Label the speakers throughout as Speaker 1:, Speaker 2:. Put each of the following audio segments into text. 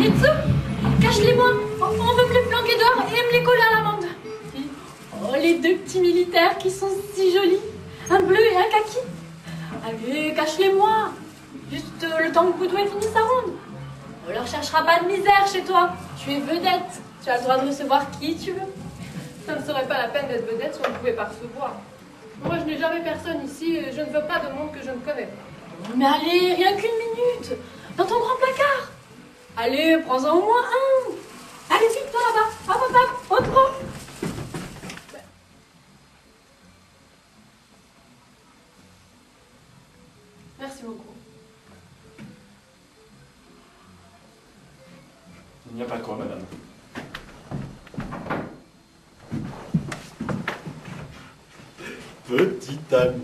Speaker 1: Mitsu, cache-les-moi. On veut me les planquer dehors et me les coller à l'amende. Oh, les deux petits militaires qui sont si jolis. Un bleu et un kaki. Allez, cache-les-moi. Juste le temps que Boudouin finisse sa ronde. On leur cherchera pas de misère chez toi. Tu es vedette. Tu as le droit de recevoir qui tu veux.
Speaker 2: Ça ne serait pas la peine d'être vedette si on ne pouvait pas recevoir. Moi, je n'ai jamais personne ici et je ne veux pas de monde que je ne connais pas.
Speaker 1: Mais allez, rien qu'une minute. Dans ton grand placard. Allez, prends-en au moins un. Allez, vite, toi là-bas. Hop, hop, hop, au trop.
Speaker 2: Merci beaucoup.
Speaker 3: Il n'y a pas quoi, madame. Petite amie.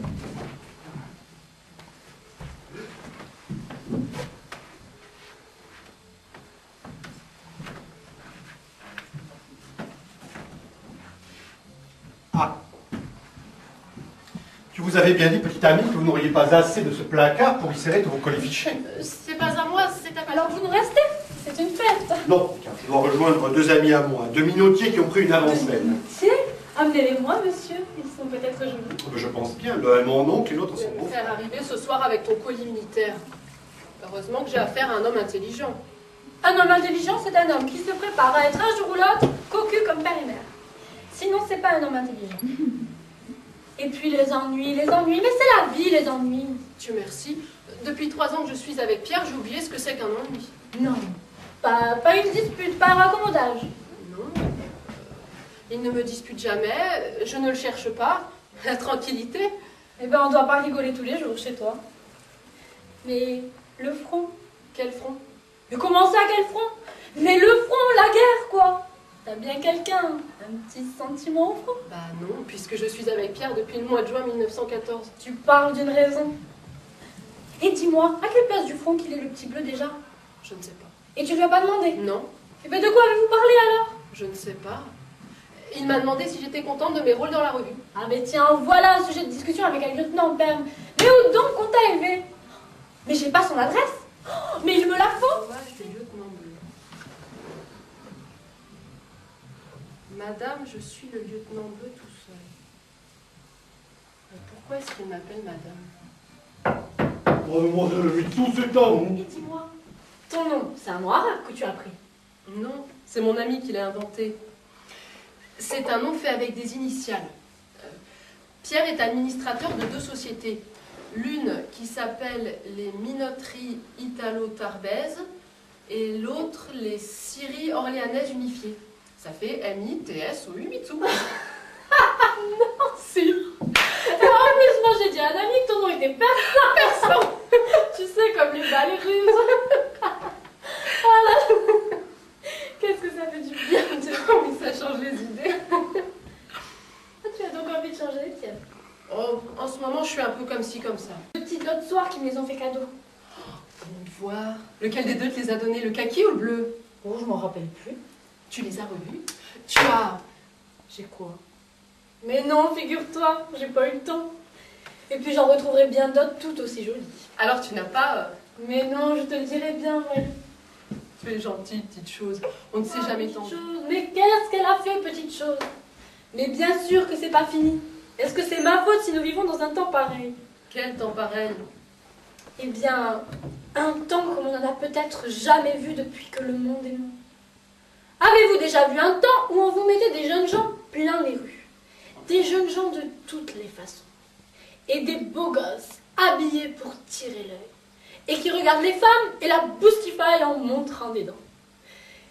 Speaker 4: Ah. Tu vous avais bien dit, petite amie, que vous n'auriez pas assez de ce placard pour y serrer tous vos colis-fichés.
Speaker 2: C'est pas à moi, c'est à...
Speaker 1: Alors vous nous restez. C'est une fête.
Speaker 4: Non, car je dois rejoindre deux amis à moi, deux minotiers qui ont pris une avance belle.
Speaker 1: Tiens, amenez-les-moi, monsieur. Ils sont peut-être jolis.
Speaker 4: Je pense bien, l'un est mon oncle et l'autre
Speaker 2: Tu
Speaker 4: son
Speaker 2: vas me
Speaker 4: beau.
Speaker 2: faire arriver ce soir avec ton colis militaire. Heureusement que j'ai affaire à un homme intelligent.
Speaker 1: Un homme intelligent, c'est un homme qui se prépare à être un jour ou l'autre cocu comme père et mère. Sinon, c'est pas un homme intelligent. Et puis les ennuis, mais c'est la vie, les ennuis.
Speaker 2: Dieu merci. Depuis 3 ans que je suis avec Pierre, j'ai oublié ce que c'est qu'un ennui.
Speaker 1: Non, pas une dispute, pas un raccommodage.
Speaker 2: Non. Il ne me dispute jamais, je ne le cherche pas. La tranquillité.
Speaker 1: Eh ben, on doit pas rigoler tous les jours chez toi. Mais le front.
Speaker 2: Quel front?
Speaker 1: Mais comment ça, quel front? Mais le front, la guerre, quoi. T'as bien quelqu'un, un petit sentiment au front?
Speaker 2: Bah non, puisque je suis avec Pierre depuis le mois de juin 1914.
Speaker 1: Tu parles d'une raison. Et dis-moi, à quelle place du front qu'il est le petit bleu déjà?
Speaker 2: Je ne sais pas.
Speaker 1: Et tu lui as pas demandé?
Speaker 2: Non,
Speaker 1: Et ben de quoi avez-vous parlé alors?
Speaker 2: je ne sais pas. Il m'a demandé si j'étais contente de mes rôles dans la revue.
Speaker 1: Ah mais tiens, voilà un sujet de discussion avec un lieutenant Perme. Mais où donc on t'a élevé? Mais j'ai pas son adresse. Oh, mais il me la faut.
Speaker 2: Sauvage du lieutenant bleu. Madame, je suis le lieutenant bleu tout seul. Mais pourquoi est-ce qu'il m'appelle madame?
Speaker 4: Mademoiselle Mitsu, c'est à vous.
Speaker 1: Et dis-moi, ton nom, c'est un nom arabe que tu as pris.
Speaker 2: Non, c'est mon ami qui l'a inventé. C'est un nom fait avec des initiales. Pierre est administrateur de 2 sociétés. L'une qui s'appelle les Minoteries Italo-Tarbaises et l'autre les Scieries Orléanaises Unifiées. Ça fait M-I-T-S-O-U Mitsu.
Speaker 1: Non, si. Et en plus, moi j'ai dit à un ami que ton nom était persan. Tu sais, comme les balles russes. Voilà. Qu'est-ce que ça fait du bien de...
Speaker 2: Oui, ça change les idées.
Speaker 1: Ah, tu as donc envie de changer les tiennes.
Speaker 2: Oh, en ce moment, je suis un peu comme ci, comme ça.
Speaker 1: Les petites l'autre soir qui me les ont fait cadeau.
Speaker 2: Bon, voir. Lequel des deux te les a donnés, le kaki ou le bleu?
Speaker 1: Oh, je m'en rappelle plus.
Speaker 2: Tu les as revus? Tu as... J'ai quoi?
Speaker 1: Mais non, figure-toi, j'ai pas eu le temps. Et puis j'en retrouverai bien d'autres tout aussi jolies.
Speaker 2: Alors tu n'as pas...
Speaker 1: Mais non, je te le dirai bien, ouais.
Speaker 2: Tu es gentille, petite chose. On ne s'est jamais
Speaker 1: Petite
Speaker 2: tendu.
Speaker 1: chose. Mais qu'est-ce qu'elle a fait, petite chose? Mais bien sûr que c'est pas fini. Est-ce que c'est ma faute si nous vivons dans un temps pareil?
Speaker 2: Quel temps pareil?
Speaker 1: Eh bien, un temps comme on n'en a peut-être jamais vu depuis que le monde est monde. Avez-vous déjà vu un temps où on vous mettait des jeunes gens plein les rues? Des jeunes gens de toutes les façons. Et des beaux gosses habillés pour tirer l'œil. Et qui regardent les femmes et la boustify en montrant des dents.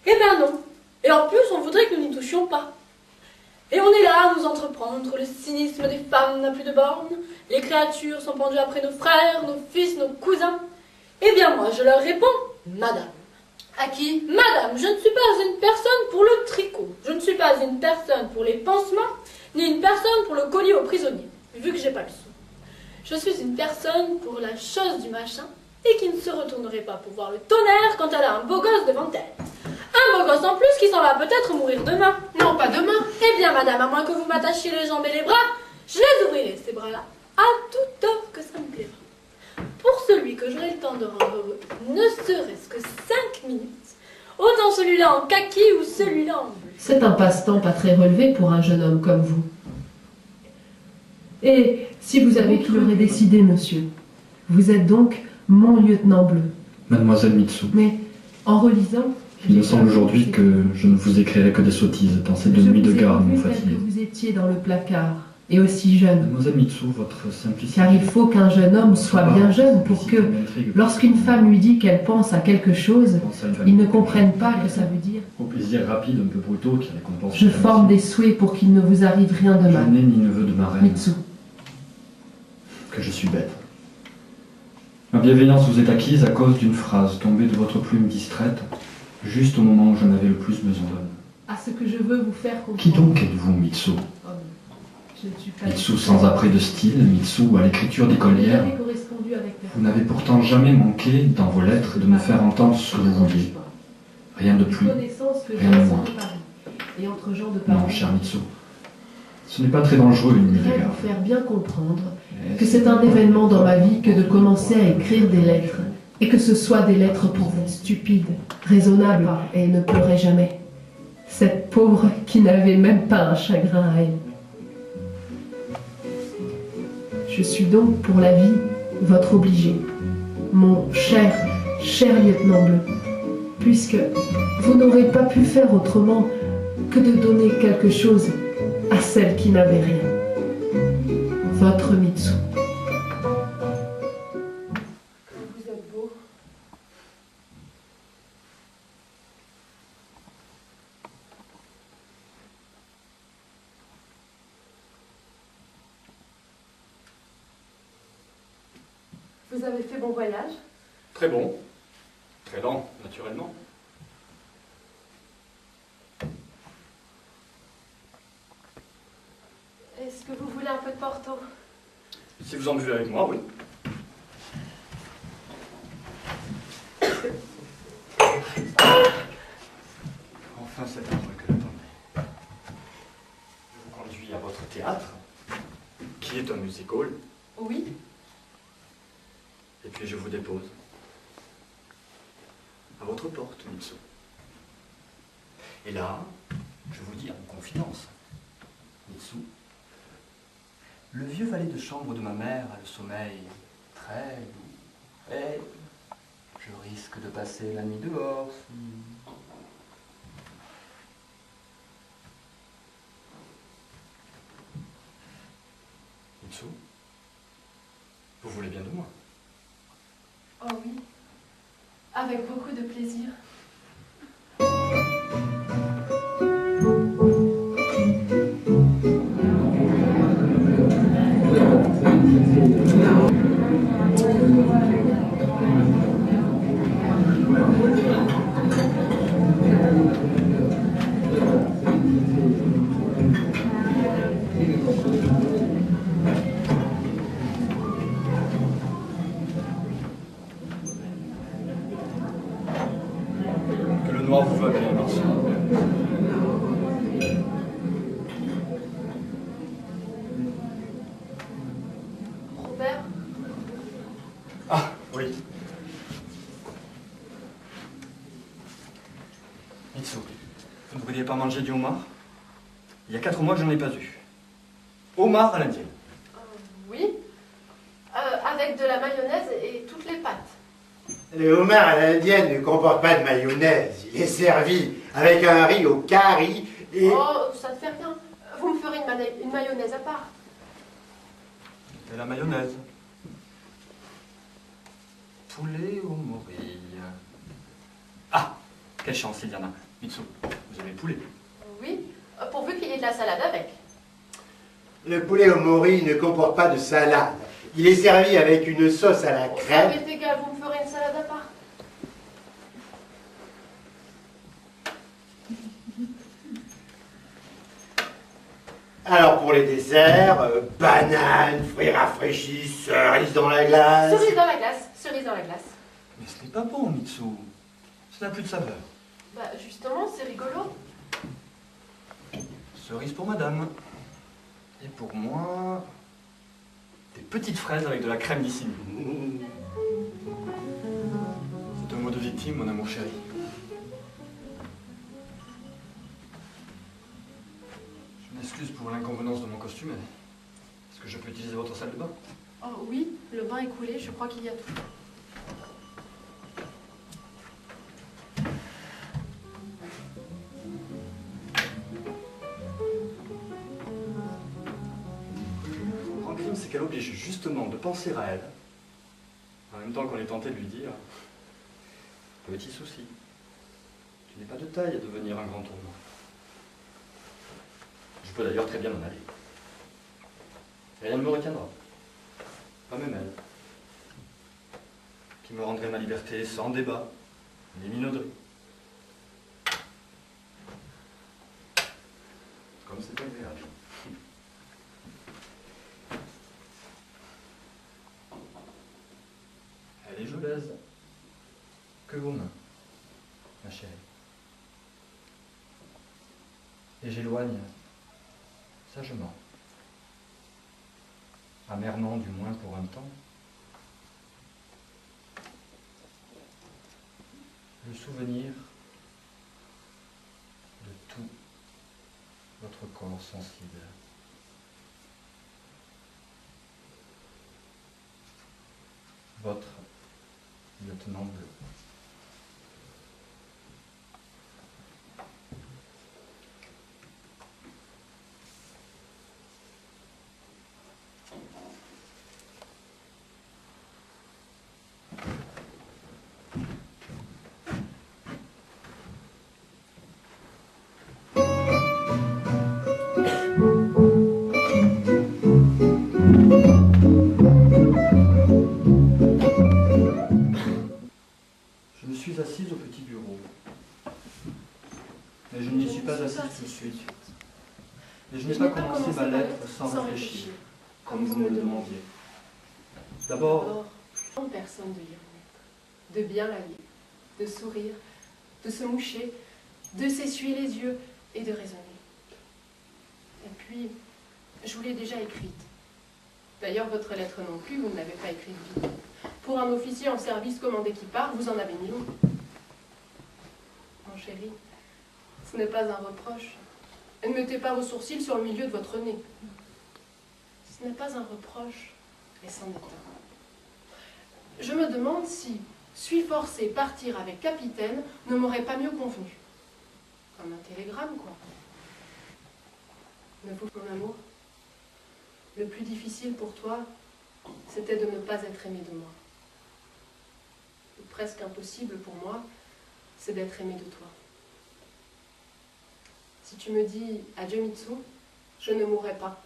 Speaker 1: Eh ben non. Et en plus, on voudrait que nous n'y touchions pas. Et on est là à nous entreprendre. Le cynisme des femmes n'a plus de bornes. Les créatures sont pendues après nos frères, nos fils, nos cousins. Eh bien moi, je leur réponds, madame.
Speaker 2: À qui?
Speaker 1: Madame, je ne suis pas une personne pour le tricot. Je ne suis pas une personne pour les pansements, ni une personne pour le colis aux prisonniers, vu que j'ai pas le sou. Je suis une personne pour la chose du machin, et qui ne se retournerait pas pour voir le tonnerre quand elle a un beau gosse devant elle. Un beau gosse en plus qui s'en va peut-être mourir demain.
Speaker 2: Non, pas demain.
Speaker 1: Eh bien, madame, à moins que vous m'attachiez les jambes et les bras, je les ouvrirai, ces bras-là, à toute heure que ça me plaira. Pour celui que j'aurai le temps de rendre heureux, ne serait-ce que 5 minutes, Autant celui-là en kaki ou celui-là en bleu.
Speaker 2: C'est un passe-temps pas très relevé pour un jeune homme comme vous. Et si vous avez qui l'aurait décidé, monsieur, vous êtes donc mon lieutenant bleu.
Speaker 5: Mademoiselle Mitsu,
Speaker 2: Mais en relisant,
Speaker 5: il me semble aujourd'hui que je ne vous écrirai que des sottises, tant ces deux nuits de garde m'ont fatigué.
Speaker 2: vous étiez dans le placard, et aussi jeune.
Speaker 5: Mademoiselle Mitsu, votre simplicité...
Speaker 2: Car il faut qu'un jeune homme soit bien jeune pour que, lorsqu'une femme lui dit qu'elle pense à quelque chose, il ne comprenne pas que ça veut dire
Speaker 5: Au plaisir rapide, un peu brutaux, qui récompense...
Speaker 2: je forme des souhaits pour qu'il ne vous arrive rien de
Speaker 5: Je
Speaker 2: mal.
Speaker 5: n'ai ni neveu de ma reine,
Speaker 2: Mitsu.
Speaker 5: que je suis bête. Ma bienveillance vous est acquise à cause d'une phrase tombée de votre plume distraite, juste au moment où j'en avais le plus besoin.
Speaker 2: À ce que je veux vous faire comprendre.
Speaker 5: Qui donc êtes-vous, Mitsu?
Speaker 2: Je ne suis pas
Speaker 5: Mitsu sans apprêt de style, Mitsu à l'écriture d'écolière.
Speaker 2: Vous avez correspondu avec
Speaker 5: Vous n'avez pourtant jamais manqué, dans vos lettres, de me faire entendre ce que vous vouliez. Rien de plus, rien de moins.
Speaker 2: Et entre gens de
Speaker 5: Non,
Speaker 2: Paris,
Speaker 5: cher Mitsu. Ce n'est pas très dangereux, une
Speaker 2: je
Speaker 5: nuit de
Speaker 2: voudrais
Speaker 5: garde.
Speaker 2: vous faire bien comprendre que c'est un événement dans ma vie que de commencer à écrire des lettres, et que ce soit des lettres pour vous, stupides, raisonnables, et ne pleurez jamais. Cette pauvre qui n'avait même pas un chagrin à elle. Je suis donc pour la vie votre obligé, mon cher, cher lieutenant bleu, puisque vous n'aurez pas pu faire autrement que de donner quelque chose à celle qui n'avait rien. Votre Mitsu. Vous êtes beau. Vous avez fait bon voyage?
Speaker 3: Très bon. Très lent, naturellement.
Speaker 2: Est-ce que vous voulez un peu de Porto?
Speaker 3: Si vous en buvez avec moi, oui. Enfin, c'est un truc que j'attendais. Je vous conduis à votre théâtre, qui est un music-hall,
Speaker 2: Oui.
Speaker 3: et puis je vous dépose à votre porte, Mitsu. Et là, je vous dis en confidence, Mitsu, le vieux valet de chambre de ma mère a le sommeil très doux, et je risque de passer la nuit dehors si... Mitsu, vous voulez bien de moi?
Speaker 2: Oh oui. Avec beaucoup de plaisir.
Speaker 3: Que le noir vous va bien, Mitsu.
Speaker 2: Robert,
Speaker 3: Ah, oui. Mitsu, vous ne vouliez pas manger du homard? Il y a 4 mois que je n'en ai pas eu. Homard à l'indienne.
Speaker 2: oui. Avec de la mayonnaise et toutes les pâtes.
Speaker 6: Le homard à l'indienne ne comporte pas de mayonnaise. Il est servi avec un riz au curry et...
Speaker 2: Oh, ça ne fait rien. Vous me ferez une mayonnaise à part.
Speaker 3: Et la mayonnaise. Poulet au morille. Ah, quelle chance, il y en a. Mitsu, vous avez le poulet.
Speaker 2: Oui, pourvu qu'il y ait de la salade avec.
Speaker 6: Le poulet au mori ne comporte pas de salade. Il est servi avec une sauce à la
Speaker 2: Ça
Speaker 6: crème.
Speaker 2: m'est égal, vous me ferez une salade à part.
Speaker 6: Alors pour les desserts, bananes, fruits rafraîchis, cerises dans la glace.
Speaker 2: Cerise dans la glace, cerise dans la glace.
Speaker 3: Mais ce n'est pas bon, Mitsu. Ça n'a plus de saveur.
Speaker 2: Bah justement, c'est rigolo.
Speaker 3: Cerise pour madame. Et pour moi, des petites fraises avec de la crème dissimulée. C'est un mot de victime, mon amour chéri. costume. Est-ce que je peux utiliser votre salle de bain?
Speaker 2: Oh oui, le bain est coulé, je crois qu'il y a tout.
Speaker 3: Mon crime, c'est qu'elle oblige justement de penser à elle, en même temps qu'on est tenté de lui dire « Petit souci, tu n'es pas de taille à devenir un grand tournoi. » Je peux d'ailleurs très bien m'en aller. Et rien ne me retiendra. Pas même elle, qui me rendrait ma liberté sans débat, ni minauderie. Comme c'est agréable. Allez, je baise. Que vos mains, ma chérie. Et j'éloigne sagement, amèrement du moins pour un temps, le souvenir de tout votre corps sensible. Votre lieutenant bleu. Je me suis assise au petit bureau, mais je n'y suis pas assise tout de suite. Et je n'ai pas commencé ma lettre sans réfléchir, comme vous me le demandiez. D'abord,
Speaker 2: En personne de lire une lettre, de bien la lire, de sourire, de se moucher, de s'essuyer les yeux et de raisonner. Et puis, je vous l'ai déjà écrite. D'ailleurs, votre lettre non plus, vous ne l'avez pas écrite vite. Pour un officier en service commandé qui part, vous en avez mis long. Mon chéri, ce n'est pas un reproche. Ne mettez pas vos sourcils sur le milieu de votre nez. Ce n'est pas un reproche, mais c'en est un. Je me demande si suis forcé partir avec capitaine ne m'aurait pas mieux convenu. Comme un télégramme, quoi. Mais vous, mon amour, le plus difficile pour toi, c'était de ne pas être aimé de moi. Le presque impossible pour moi, c'est d'être aimé de toi. Si tu me dis adieu Mitsu, je ne mourrai pas.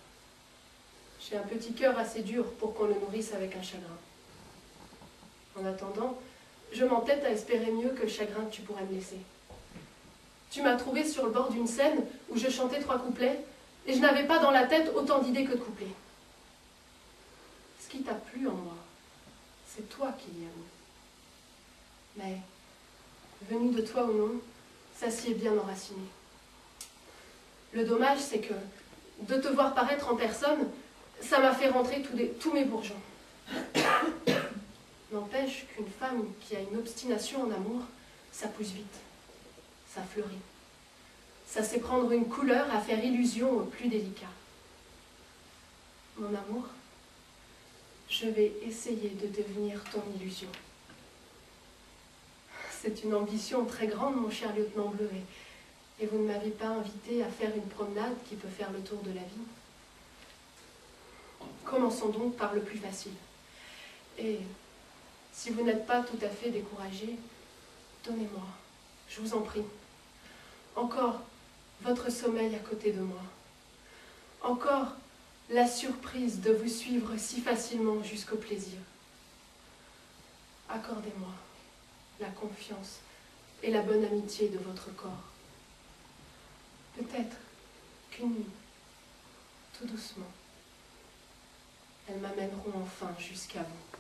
Speaker 2: J'ai un petit cœur assez dur pour qu'on le nourrisse avec un chagrin. En attendant, je m'entête à espérer mieux que le chagrin que tu pourrais me laisser. Tu m'as trouvé sur le bord d'une scène où je chantais 3 couplets et je n'avais pas dans la tête autant d'idées que de couplets. Ce qui t'a plu en moi, c'est toi qui l'y as mis. Mais, venu de toi ou non, ça s'y est bien enraciné. Le dommage, c'est que de te voir paraître en personne, ça m'a fait rentrer tous mes bourgeons. N'empêche qu'une femme qui a une obstination en amour, ça pousse vite, ça fleurit. Ça sait prendre une couleur à faire illusion au plus délicat. Mon amour, je vais essayer de devenir ton illusion. C'est une ambition très grande, mon cher lieutenant bleu, et vous ne m'avez pas invité à faire une promenade qui peut faire le tour de la vie. Commençons donc par le plus facile. Et si vous n'êtes pas tout à fait découragé, donnez-moi, je vous en prie, encore votre sommeil à côté de moi. Encore la surprise de vous suivre si facilement jusqu'au plaisir. Accordez-moi la confiance et la bonne amitié de votre corps. Peut-être qu'une nuit, tout doucement, elles m'amèneront enfin jusqu'à vous.